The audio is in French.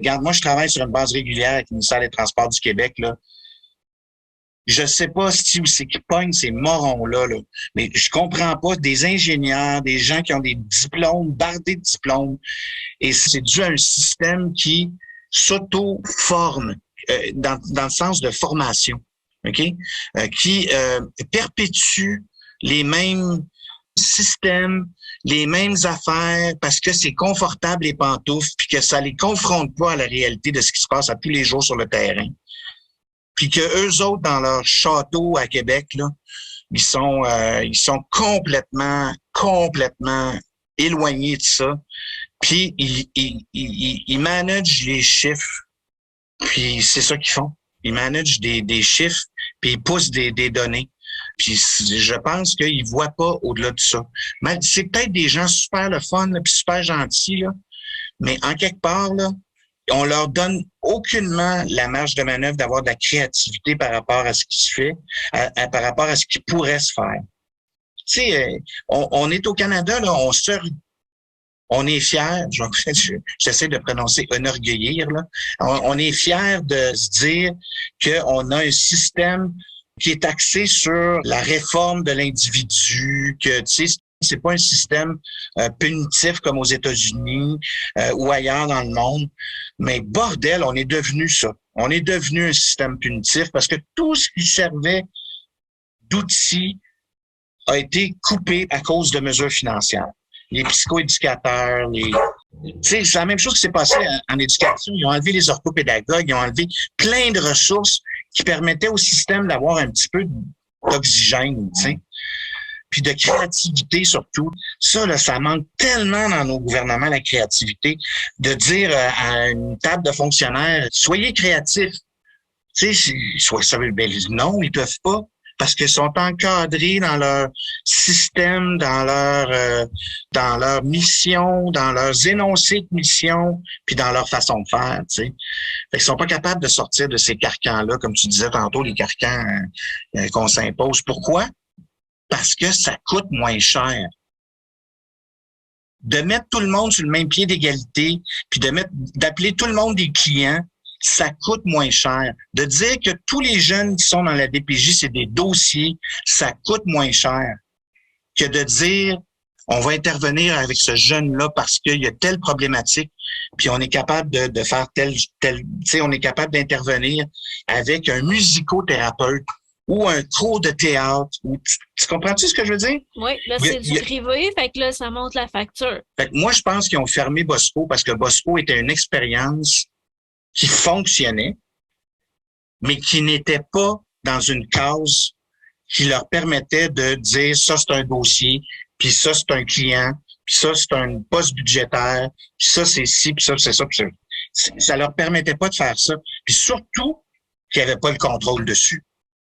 Regarde, moi, je travaille sur une base régulière avec le ministère des Transports du Québec, là. Je sais pas si où c'est qui pognent ces morons-là, là. Mais je comprends pas des ingénieurs, des gens qui ont des diplômes, bardés de diplômes. Et c'est dû à un système qui s'auto-forme, dans le sens de formation, OK? Qui perpétue les mêmes systèmes, les mêmes affaires, parce que c'est confortable les pantoufles, puis que ça les confronte pas à la réalité de ce qui se passe à tous les jours sur le terrain. Puis que eux autres, dans leur château à Québec, là, ils sont complètement éloignés de ça. Puis ils managent les chiffres. Puis c'est ça qu'ils font. Ils managent des chiffres, puis ils poussent des données. Puis je pense qu'ils voient pas au-delà de ça. Mais c'est peut-être des gens super le fun, là, puis super gentils, là, mais en quelque part, là, on leur donne aucunement la marge de manœuvre d'avoir de la créativité par rapport à ce qui se fait, par rapport à ce qui pourrait se faire. Tu sais, on est au Canada, là, on est fiers, j'essaie de prononcer enorgueillir, là. On est fiers de se dire qu'on a un système qui est axé sur la réforme de l'individu, que, tu sais, c'est pas un système punitif comme aux États-Unis ou ailleurs dans le monde. Mais bordel, on est devenu ça. On est devenu un système punitif parce que tout ce qui servait d'outil a été coupé à cause de mesures financières. Les psychoéducateurs, tu sais, c'est la même chose qui s'est passé en éducation. Ils ont enlevé les orthopédagogues, ils ont enlevé plein de ressources qui permettaient au système d'avoir un petit peu d'oxygène, tu sais. Puis de créativité surtout. Ça, là, ça manque tellement dans nos gouvernements, la créativité, de dire à une table de fonctionnaires, soyez créatifs. Tu sais, non, ils peuvent pas, parce qu'ils sont encadrés dans leur système, dans leur mission, dans leurs énoncés de mission, puis dans leur façon de faire, tu sais. Fait qu'ils sont pas capables de sortir de ces carcans-là, comme tu disais tantôt, les carcans qu'on s'impose. Pourquoi? Parce que ça coûte moins cher. De mettre tout le monde sur le même pied d'égalité, puis d'appeler tout le monde des clients, ça coûte moins cher. De dire que tous les jeunes qui sont dans la DPJ, c'est des dossiers, ça coûte moins cher que de dire on va intervenir avec ce jeune-là parce qu'il y a telle problématique, puis on est capable de faire tel, tu sais, on est capable d'intervenir avec un musicothérapeute ou un cours de théâtre. Tu comprends-tu ce que je veux dire? Oui, là, c'est du privé, fait que là, ça monte la facture. Fait que moi, je pense qu'ils ont fermé Bosco parce que Bosco était une expérience qui fonctionnait, mais qui n'était pas dans une case qui leur permettait de dire ça, c'est un dossier, puis ça, c'est un client, puis ça, c'est un poste budgétaire, puis ça, c'est ci, puis ça, c'est ça, puis ça. Ça leur permettait pas de faire ça. Puis surtout, qu'il n'y avait pas le contrôle dessus.